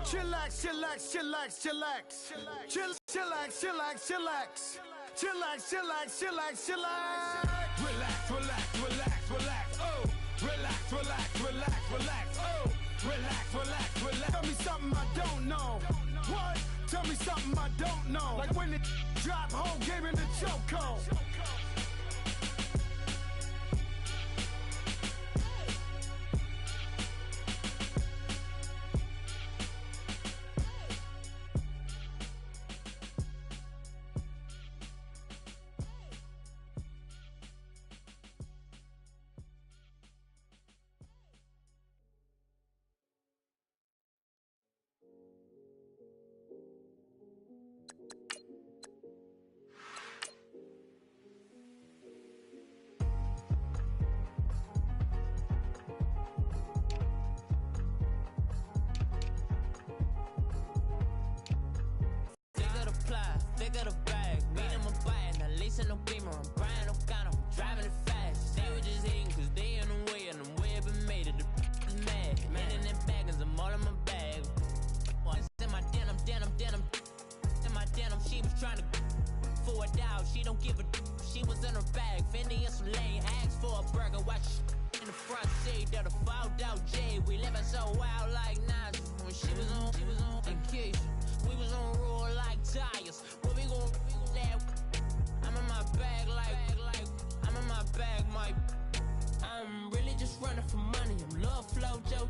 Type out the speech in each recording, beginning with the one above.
Chillax, chillax, chillax, chillax. Chillax, chillax, chillax, chillax. Chillax, chillax, chillax, chillax. Relax, relax, relax, relax. Oh, relax, relax, relax, relax. Oh, relax, relax, relax. Tell me something I don't know. What? Tell me something I don't know. Like when it drop home, gave me the chokehold.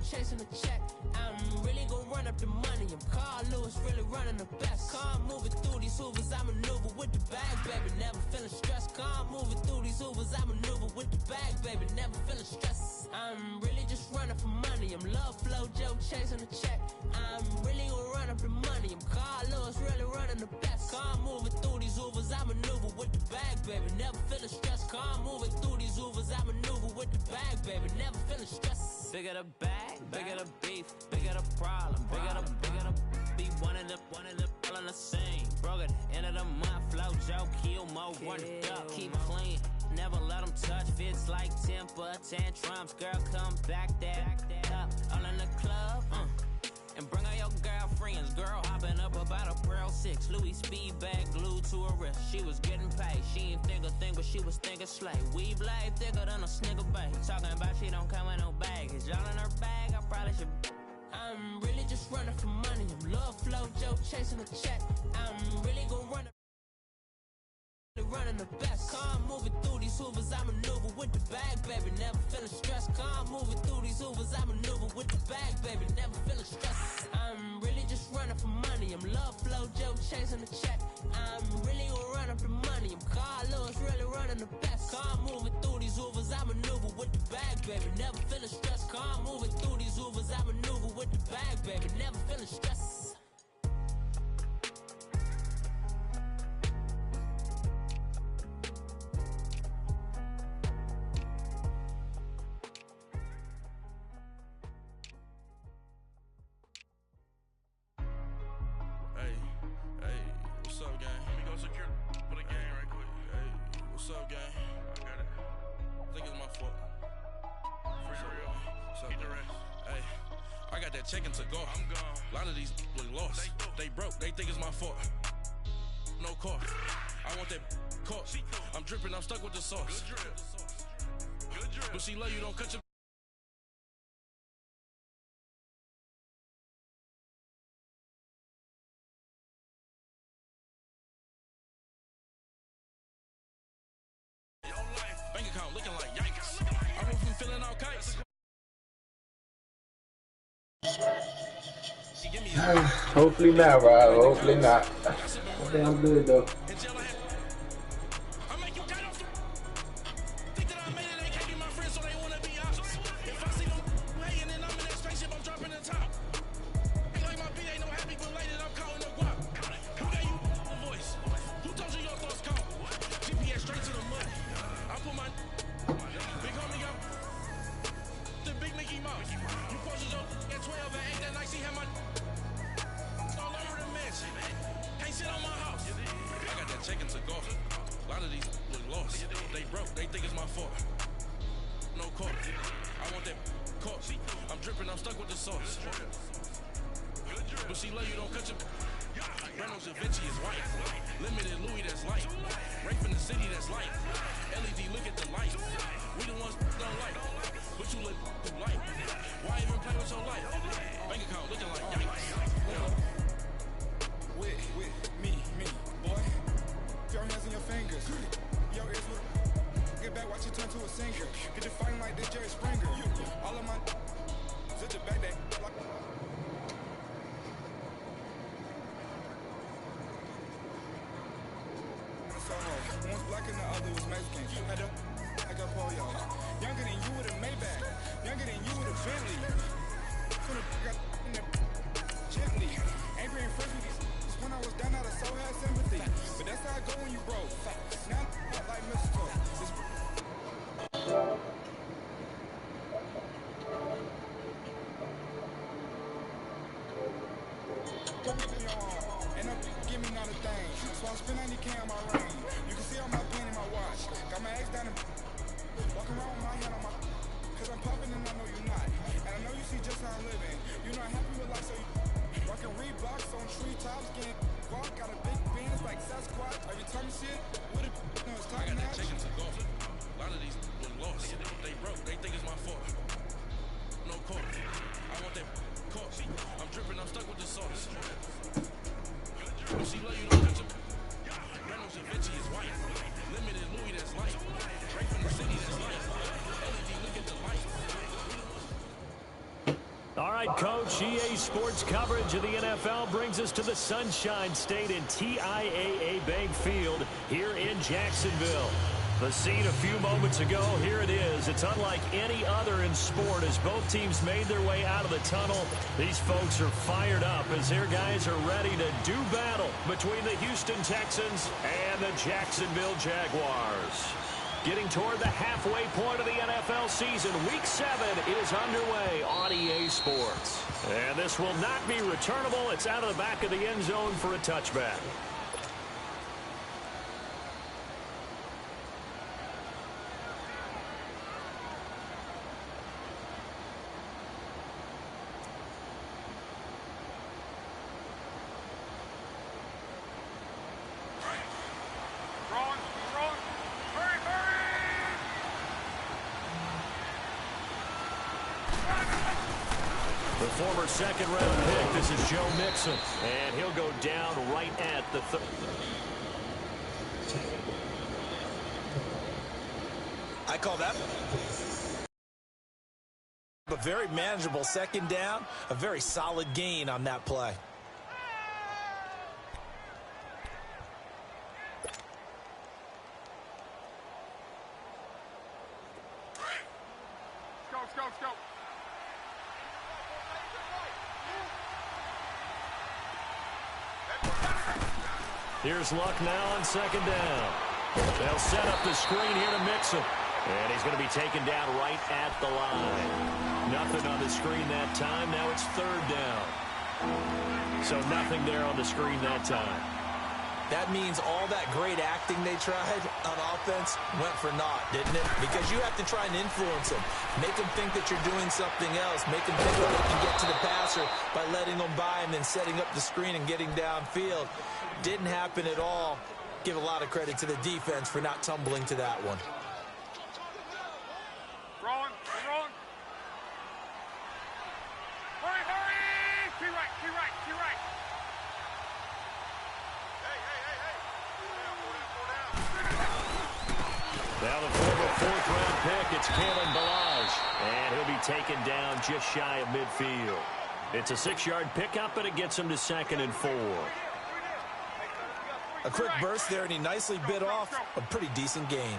Chasing the check, I'm really gon' run up the money. I'm Carl Lewis, really running the best. Car moving through these Hoovers, I maneuver with the bag, baby. Never feeling stressed. Car moving through these Hoovers, I maneuver with the bag, baby. Never feeling stressed. I'm really just running for money. I'm Love Flow Joe, chasing the check. I'm really gon' run up the money. I'm Carl Lewis, really running the best. Car moving through these Hoovers, I maneuver with the bag, baby. Never feeling stressed. Car moving through these Hoovers, I maneuver with the bag, baby. Never feeling stressed. Bigger the bag, bigger the beef, bigger the problem, bigger the be one of the all on the same. Broke at the end of the month, flow Joe, kill mo, run it up, keep clean, never let them touch. Fits like temper tantrums, girl come back that up, all in the club, and bring all your girlfriends. Girl hopping up about a Pearl 6, Louis speed bag glued to her wrist. She was getting paid, she ain't think a thing, but she was thinking slay. We blade thicker than a snigger bag. Talking about she don't come with no baggage. Y'all in her bag, I probably should. I'm really just running for money. I'm Love Flow Joe, chasing the check. I'm really gon' run running the best. Car moving through these Hoovers, I maneuver with the bag, baby. Never feeling stressed. Car moving through these Hoovers, I maneuver with the bag, baby. Never feeling stressed. I'm really just running for money. I'm Love Flow Joe, chasing the check. I'm really gon' run up the money. I'm Carl Lewis, really running the best. Car moving through these Hoovers, I maneuver with the bag, baby. Never feeling stressed. Car moving through these Hoovers, I maneuver with the bag, baby. Never feeling stressed. What's up, gang? I got it. I think it's my fault. For real. What's up, the rest. Hey, I got that chicken to go. I'm gone. A lot of these look lost. They broke. They think it's my fault. No cost. I want that cost. I'm dripping. I'm stuck with the sauce. Good drip. Good drip. But she love you. Don't cut your. Bank account looking like yikes. I went from feeling all kites. Hopefully not, Rob. Hopefully not. I think I'm good though. she love you, don't cut your. Brando Vinci is white. Limited Louis that's light. Rape in the city that's light. LED, look at the light. We the ones don't like. But you look light. Why even play with your life? Bank account looking like yikes. With me, boy. Throw your hands in your fingers. Yo, ears with. Get back, watch it turn to a sinker. Get to fighting like this Jerry Springer. All of my. Zip the back that. One's black and the other was Mexican. Had a like a polio. Younger than you with a Maybach. Younger than you with a Bentley. Could have got in there gently. Angry and friends with these. When I was down out of soul had sympathy. But that's how I go when you broke. Now I'm like mistletoe. And up, give me not a thing. So I spend 90K on my ring. You can see all my pen in my watch. Got my ex down and walking around with my hand on my. Cause I'm popping and I know you're not. And I know you see just how I'm living. You're not happy with life, so you rockin' Reeboks on treetops, getting walk. Got a big Benz like Sasquatch. Every time you see it, with it, you know, it's I time got that now. chicken to go. A lot of these was lost. They broke. They think it's my fault. No court. I want that court. I'm dripping. I'm stuck with the sauce. She love you, don't cut your. Brando Vinci is white. Limited Louis that's light. Rape in the city that's light. LED, look at the light. All right, Coach, EA Sports coverage of the NFL brings us to the Sunshine State in TIAA Bank Field here in Jacksonville. The scene a few moments ago, here it is. It's unlike any other in sport as both teams made their way out of the tunnel. These folks are fired up as their guys are ready to do battle between the Houston Texans and the Jacksonville Jaguars. Getting toward the halfway point of the NFL season, Week 7 is underway on EA Sports. And this will not be returnable. It's out of the back of the end zone for a touchback. The former second-round pick, this is Joe Mixon, and he'll go down right at the I call that a very manageable second down, a very solid gain on that play. Let's go. Here's Luck now on second down. They'll set up the screen here to Mixon. And he's going to be taken down right at the line. Nothing on the screen that time. Now it's third down. So nothing there on the screen that time. That means all that great acting they tried on offense went for naught, didn't it? Because you have to try and influence them. Make them think that you're doing something else. Make them think that they can get to the passer by letting them by and then setting up the screen and getting downfield. Didn't happen at all. Give a lot of credit to the defense for not tumbling to that one. Wrong. Hurry! Key right. Now the former fourth-round pick, it's Kalen Ballage. And he'll be taken down just shy of midfield. It's a 6-yard pickup, and it gets him to 2nd and 4. A quick burst there, and he nicely bit off a pretty decent gain.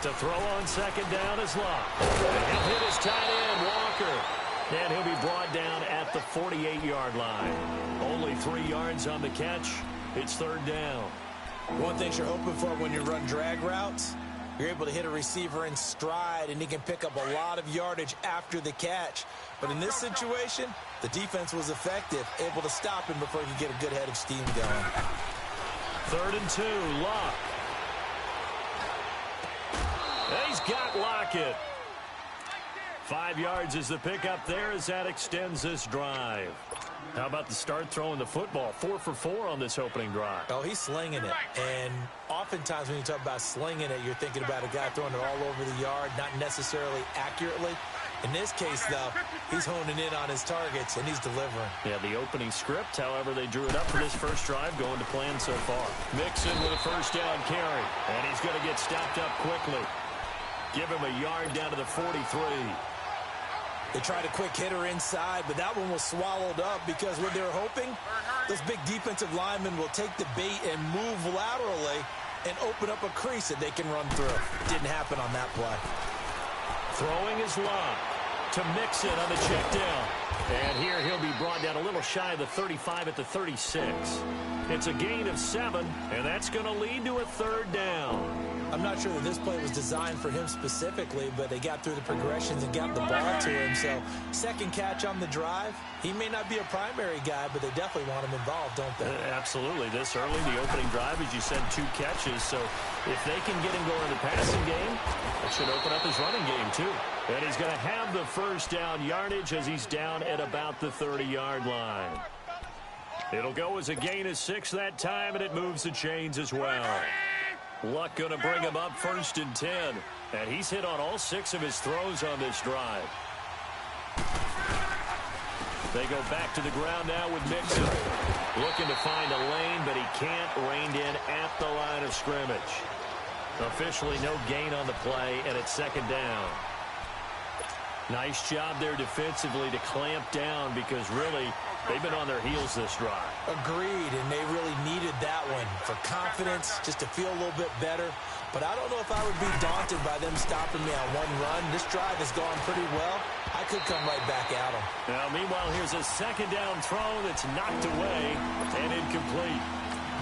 To throw on second down is Luck. And he'll hit his tight end, Walker. And he'll be brought down at the 48-yard line. Only 3 yards on the catch. It's third down. One thing you're hoping for when you run drag routes, you're able to hit a receiver in stride, and he can pick up a lot of yardage after the catch. But in this situation, the defense was effective, able to stop him before he could get a good head of steam going. 3rd and 2, Luck. He's got Lockett. 5 yards is the pickup there as that extends this drive. How about the start throwing the football? 4 for 4 on this opening drive. Oh, he's slinging it. And oftentimes when you talk about slinging it, you're thinking about a guy throwing it all over the yard, not necessarily accurately. In this case, though, he's honing in on his targets, and he's delivering. Yeah, the opening script, however, they drew it up for this first drive, going to plan so far. Mixon with a first down carry, and he's going to get stopped up quickly. Give him a yard down to the 43. They tried a quick hitter inside, but that one was swallowed up because what they were hoping, those big defensive linemen will take the bait and move laterally and open up a crease that they can run through. Didn't happen on that play. Throwing is Locke to Mixon on the check down. And here he'll be brought down a little shy of the 35 at the 36. It's a gain of 7, and that's going to lead to a third down. I'm not sure that this play was designed for him specifically, but they got through the progressions and got the ball to him. So second catch on the drive. He may not be a primary guy, but they definitely want him involved, don't they? Absolutely. This early, the opening drive, as you said, 2 catches. So if they can get him going in the passing game, it should open up his running game too. And he's going to have the first down yardage as he's down at about the 30-yard line. It'll go as a gain of 6 that time, and it moves the chains as well. Luck going to bring him up 1st and 10. And he's hit on all 6 of his throws on this drive. They go back to the ground now with Mixon. Looking to find a lane, but he can't. Reined in at the line of scrimmage. Officially no gain on the play, and it's 2nd down. Nice job there defensively to clamp down because really they've been on their heels this drive. Agreed, and they really needed that one for confidence, just to feel a little bit better. But I don't know if I would be daunted by them stopping me on one run. This drive has gone pretty well. I could come right back at them. Now, meanwhile, here's a 2nd down throw that's knocked away and incomplete.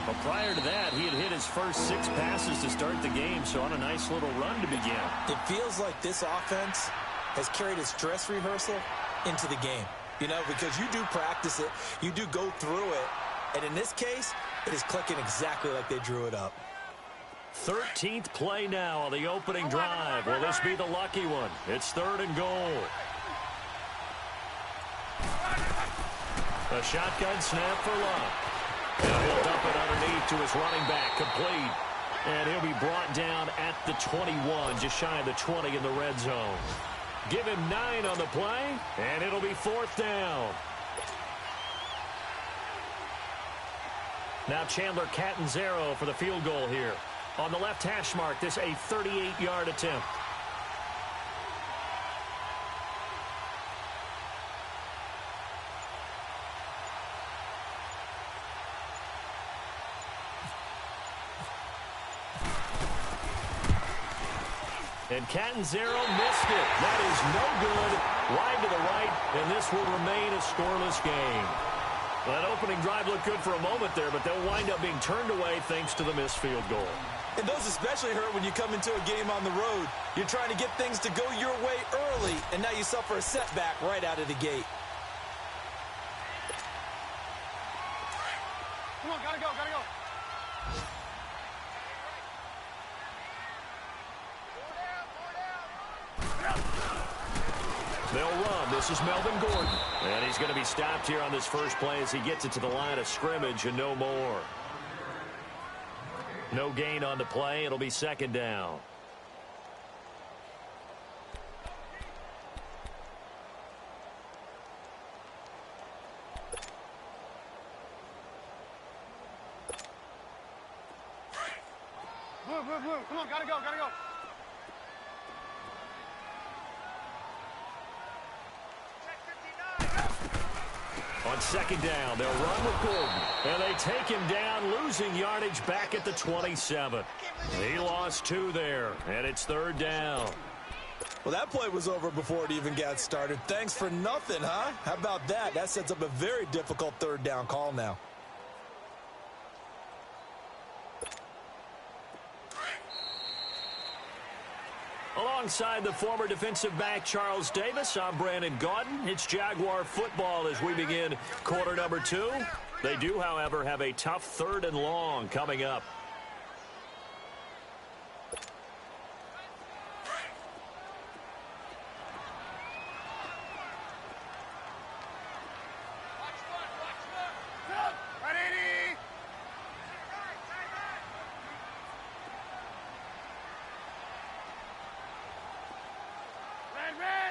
But prior to that, he had hit his first 6 passes to start the game, so on a nice little run to begin. It feels like this offense has carried its dress rehearsal into the game. You know, because you do practice it, you do go through it, and in this case, it is clicking exactly like they drew it up. 13th play now on the opening drive. Will this be the lucky one? It's 3rd and goal. A shotgun snap for Locke. And he'll dump it underneath to his running back, complete. And he'll be brought down at the 21, just shy of the 20 in the red zone. Give him 9 on the play, and it'll be 4th down. Now Chandler Catanzaro for the field goal here. On the left hash mark, this a 38-yard attempt. And Catanzaro missed it. That is no good. Wide to the right, and this will remain a scoreless game. That opening drive looked good for a moment there, but they'll wind up being turned away thanks to the missed field goal. And those especially hurt when you come into a game on the road. You're trying to get things to go your way early, and now you suffer a setback right out of the gate. Come on, gotta go, gotta go. They'll run. This is Melvin Gordon. And he's going to be stopped here on this first play as he gets it to the line of scrimmage and no more. No gain on the play. It'll be 2nd down. Blue, blue, blue. Come on, gotta go, gotta go. On 2nd down, they'll run with Gordon. And they take him down, losing yardage back at the 27. He lost 2 there, and it's 3rd down. Well, that play was over before it even got started. Thanks for nothing, huh? How about that? That sets up a very difficult 3rd down call now. Alongside the former defensive back Charles Davis, I'm Brandon Gaudin. It's Jaguar football as we begin quarter number 2. They do, however, have a tough 3rd and long coming up.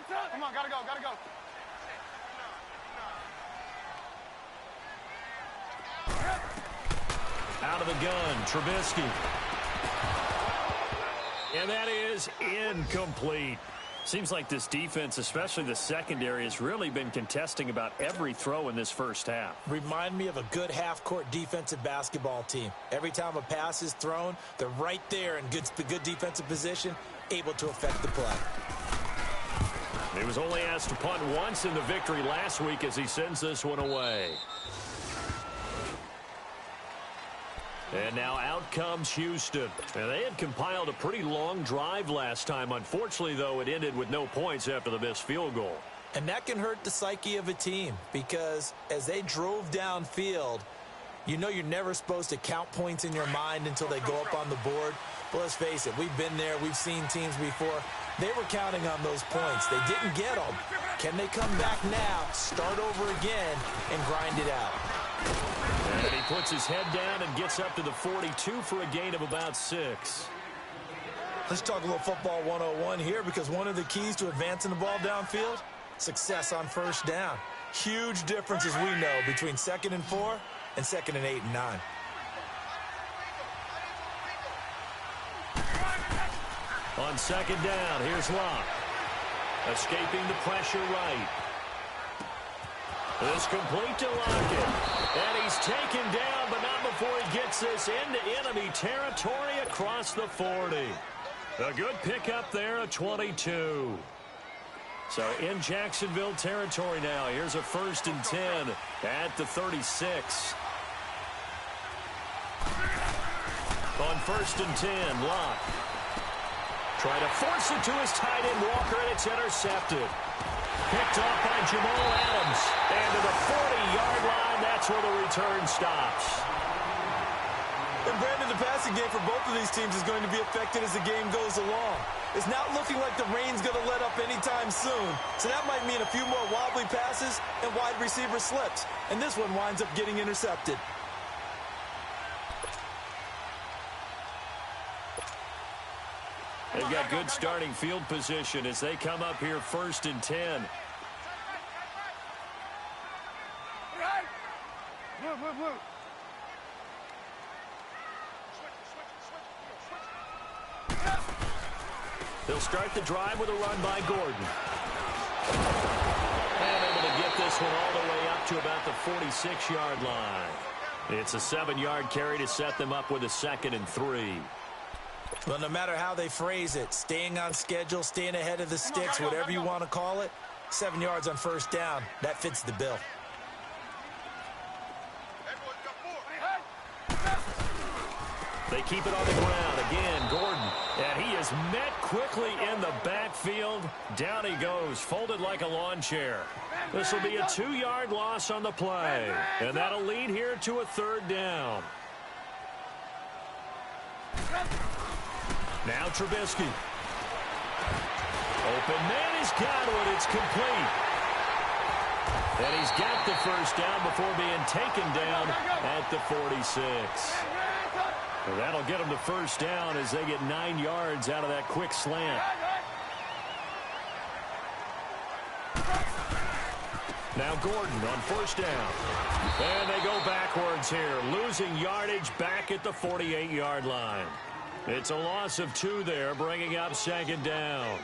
Come on, gotta go, gotta go. Out of the gun, Trubisky. And that is incomplete. Seems like this defense, especially the secondary, has really been contesting about every throw in this first half. Remind me of a good half-court defensive basketball team. Every time a pass is thrown, they're right there in the good defensive position, able to affect the play. He was only asked to punt once in the victory last week as he sends this one away. And now out comes Houston. And they had compiled a pretty long drive last time. Unfortunately, though, it ended with no points after the missed field goal. And that can hurt the psyche of a team because as they drove downfield, you know you're never supposed to count points in your mind until they go up on the board. But let's face it, we've been there. We've seen teams before. They were counting on those points. They didn't get them. Can they come back now, start over again, and grind it out? And he puts his head down and gets up to the 42 for a gain of about 6. Let's talk a little football 101 here because one of the keys to advancing the ball downfield, success on first down. Huge difference, as we know, between 2nd and 4 and 2nd and 8 and 9. On 2nd down, here's Locke. Escaping the pressure right. This complete to Lockett. And he's taken down, but not before he gets this into enemy territory across the 40. A good pickup there, a 22. So in Jacksonville territory now. Here's a 1st and 10 at the 36. On 1st and 10, Locke. Try to force it to his tight end, Walker, and it's intercepted. Picked off by Jamal Adams. And to the 40-yard line, that's where the return stops. And Brandon, the passing game for both of these teams is going to be affected as the game goes along. It's not looking like the rain's going to let up anytime soon. So that might mean a few more wobbly passes and wide receiver slips. And this one winds up getting intercepted. They've got good starting field position as they come up here 1st and 10. They'll start the drive with a run by Gordon. And able to get this one all the way up to about the 46-yard line. It's a 7-yard carry to set them up with a 2nd and 3. Well, no matter how they phrase it, staying on schedule, staying ahead of the sticks, whatever you want to call it, 7 yards on 1st down, that fits the bill. They keep it on the ground. Again, Gordon. And he is met quickly in the backfield. Down he goes, folded like a lawn chair. This will be a 2-yard loss on the play. And that'll lead here to a 3rd down. Now Trubisky. Open man has got one. It's complete. And he's got the 1st down before being taken down at the 46. Well, that'll get them to 1st down as they get 9 yards out of that quick slant. Now Gordon on 1st down. And they go backwards here, losing yardage back at the 48-yard line. It's a loss of 2 there, bringing up 2nd down.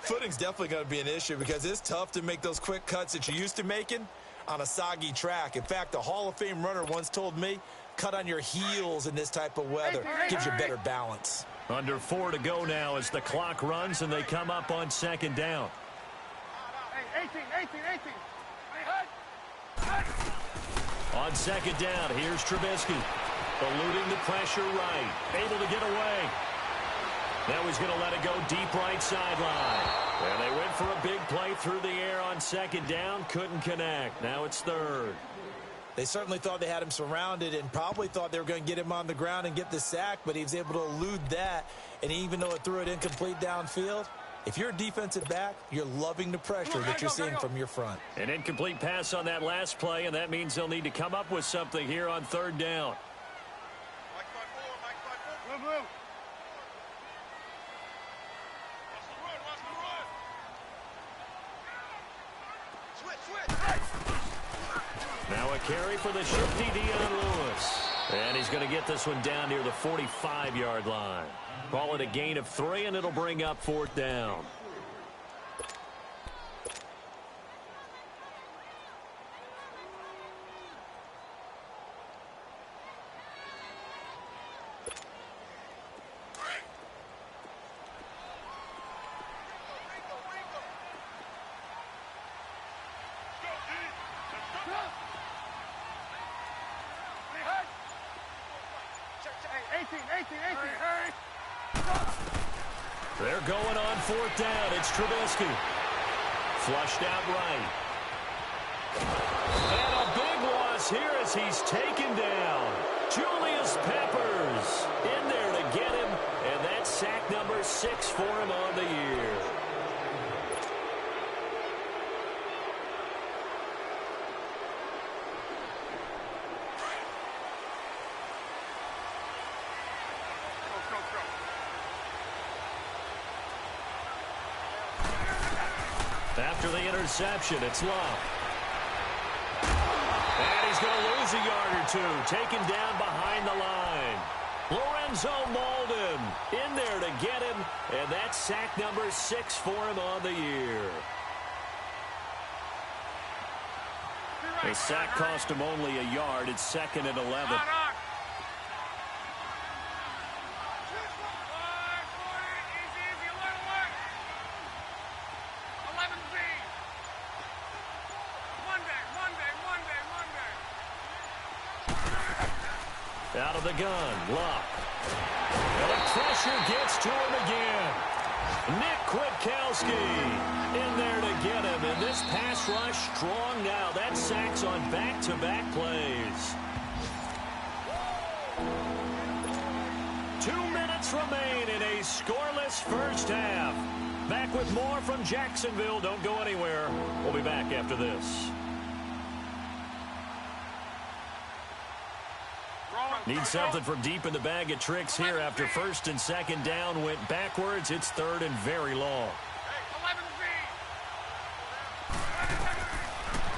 Footing's definitely going to be an issue because it's tough to make those quick cuts that you're used to making on a soggy track. In fact, a Hall of Fame runner once told me, cut on your heels in this type of weather. Gives you better balance. Under 4 to go now as the clock runs and they come up on 2nd down. 18. On 2nd down, here's Trubisky. Eluding the pressure right. Able to get away. Now he's going to let it go deep right sideline. And they went for a big play through the air on 2nd down. Couldn't connect. Now it's 3rd. They certainly thought they had him surrounded and probably thought they were going to get him on the ground and get the sack, but he was able to elude that. And even though it threw it incomplete downfield, if you're a defensive back, you're loving the pressure that you're seeing from your front. An incomplete pass on that last play, and that means they'll need to come up with something here on 3rd down. Now a carry for the shifty Dion Lewis. And he's going to get this one down near the 45-yard line. Call it a gain of 3, and it'll bring up 4th down. They're going on 4th down. It's Trubisky. Flushed out right. And a big loss here as he's taken down. Julius Peppers in there to get him. And that's sack number 6 for him on the year. After the interception, it's Love. And he's going to lose a yard or 2. Taken down behind the line. Lorenzo Molden in there to get him. And that's sack number 6 for him on the year. The sack cost him only a yard. It's 2nd and 11. Out of the gun, Luck. And the pressure gets to him again. Nick Kwiatkowski in there to get him. And this pass rush strong now. That sacks on back-to-back plays. 2 minutes remain in a scoreless first half. Back with more from Jacksonville. Don't go anywhere. We'll be back after this. Need something from deep in the bag of tricks here after 1st and 2nd down went backwards. It's 3rd and very long.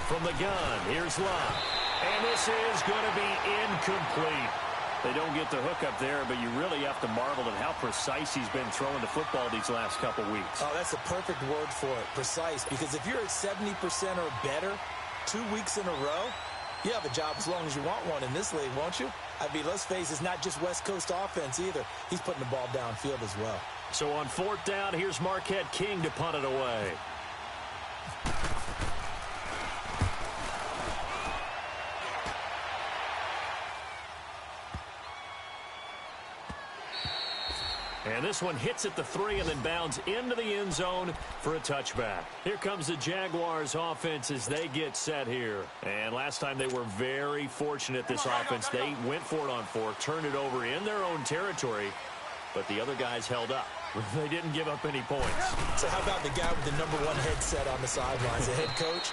From the gun, here's Love. And this is going to be incomplete. They don't get the hook up there, but you really have to marvel at how precise he's been throwing the football these last couple weeks. Oh, that's the perfect word for it, precise. Because if you're at 70% or better 2 weeks in a row, you have a job as long as you want one in this league, won't you? I mean, let's face it, it's not just West Coast offense either. He's putting the ball downfield as well. So on 4th down, here's Marquette King to punt it away. And this one hits at the 3 and then bounds into the end zone for a touchback. Here comes the Jaguars offense as they get set here. And last time they were very fortunate, this offense. They went for it on 4, turned it over in their own territory, but the other guys held up. They didn't give up any points. So how about the guy with the #1 headset on the sidelines, the head coach?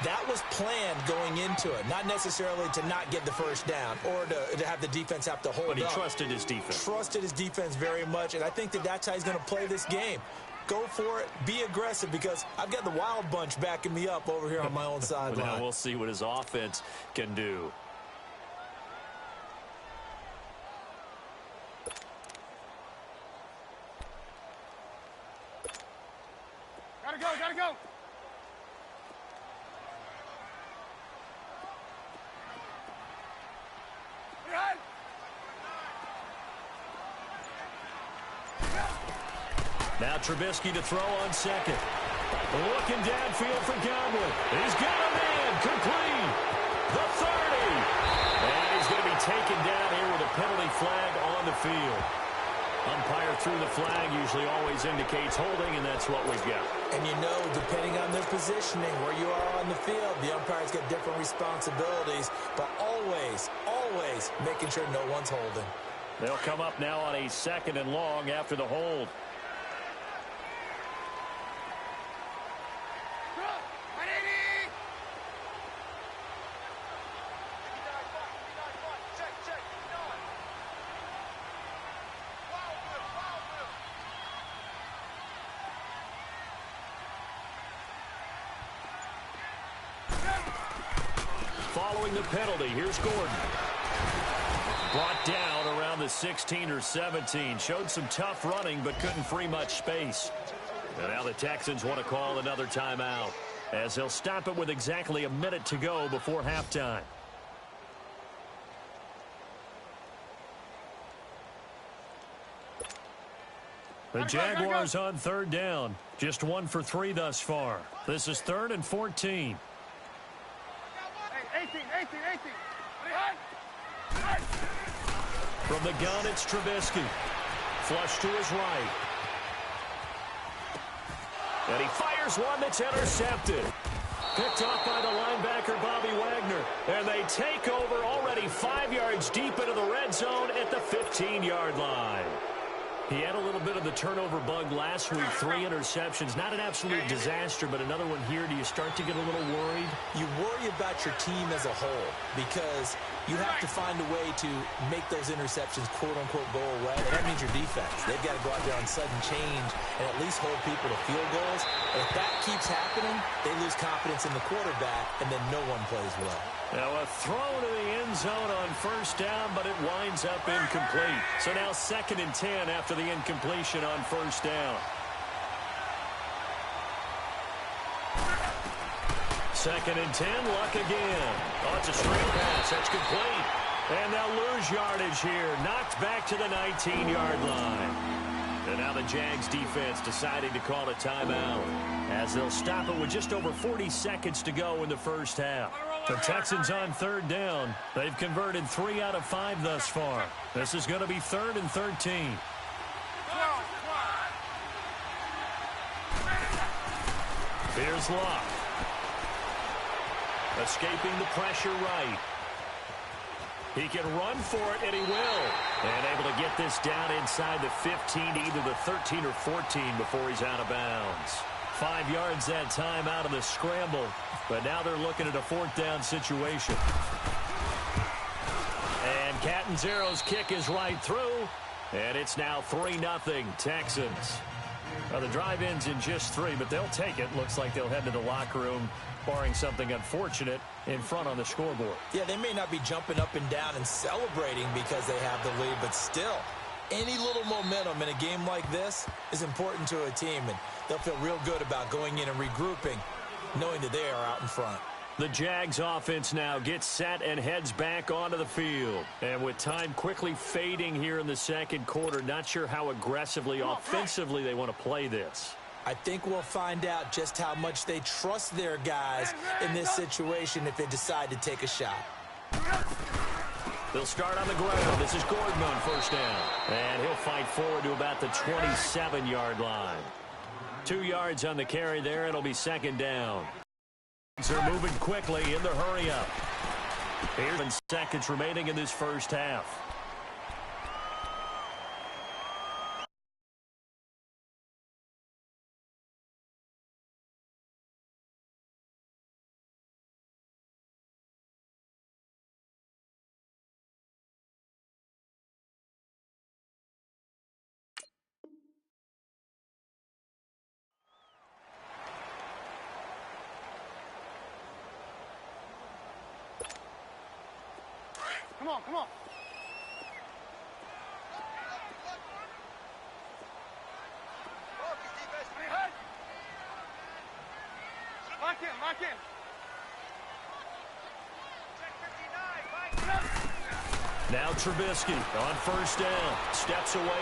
That was planned going into it, not necessarily to not get the first down or to have the defense have to hold up. But he trusted his defense. Trusted his defense very much, and I think that's how he's going to play this game. Go for it. Be aggressive because I've got the Wild Bunch backing me up over here on my own sideline. Now we'll see what his offense can do. Gotta go, gotta go. Now Trubisky to throw on 2nd. Looking downfield for Godwin. He's got a man complete. The 30. And he's going to be taken down here with a penalty flag on the field. Umpire threw the flag, usually always indicates holding, and that's what we've got. And you know, depending on their positioning, where you are on the field, the umpire's got different responsibilities, but always, always making sure no one's holding. They'll come up now on a 2nd and long after the hold. following the penalty. Here's Gordon. Brought down around the 16 or 17. Showed some tough running, but couldn't free much space. And now the Texans want to call another timeout, as they'll stop it with exactly a minute to go before halftime. The Jaguars on third down. Just 1 for 3 thus far. This is 3rd and 14. 18. From the gun, it's Trubisky. Flush to his right. And he fires one that's intercepted. Picked off by the linebacker, Bobby Wagner. And they take over already 5 yards deep into the red zone at the 15-yard line. He had a little bit of the turnover bug last week, 3 interceptions. Not an absolute disaster, but another one here. Do you start to get a little worried? You worry about your team as a whole because you have to find a way to make those interceptions, quote-unquote, go away. And that means your defense. They've got to go out there on sudden change and at least hold people to field goals. And if that keeps happening, they lose confidence in the quarterback, and then no one plays well. Now a throw to the end zone on first down, but it winds up incomplete. So now 2nd and 10 after the incompletion on first down. 2nd and 10, Luck again. Oh, it's a straight pass. That's complete. And they'll lose yardage here. Knocked back to the 19-yard line. And now the Jags defense deciding to call a timeout, as they'll stop it with just over 40 seconds to go in the first half. The Texans on third down. They've converted 3 out of 5 thus far. This is going to be 3rd and 13. Here's Luck. Escaping the pressure right. He can run for it, and he will. And able to get this down inside the 15, either the 13 or 14 before he's out of bounds. 5 yards that time out of the scramble. But now they're looking at a 4th down situation. And Catanzaro's kick is right through. And it's now 3-0 Texans. Well, the drive ends in just 3, but they'll take it. Looks like they'll head to the locker room, barring something unfortunate, in front on the scoreboard. Yeah, they may not be jumping up and down and celebrating because they have the lead, but still, any little momentum in a game like this is important to a team, and they'll feel real good about going in and regrouping, knowing that they are out in front. The Jags offense now gets set and heads back onto the field. And with time quickly fading here in the second quarter, not sure how aggressively, offensively they want to play this. I think we'll find out just how much they trust their guys in this situation if they decide to take a shot. They'll start on the ground. This is Gordon on first down. And he'll fight forward to about the 27-yard line. 2 yards on the carry there. It'll be 2nd down. They're moving quickly in the hurry-up. Here's 7 seconds remaining in this first half. Come on. Lock in. Now Trubisky on first down. Steps away.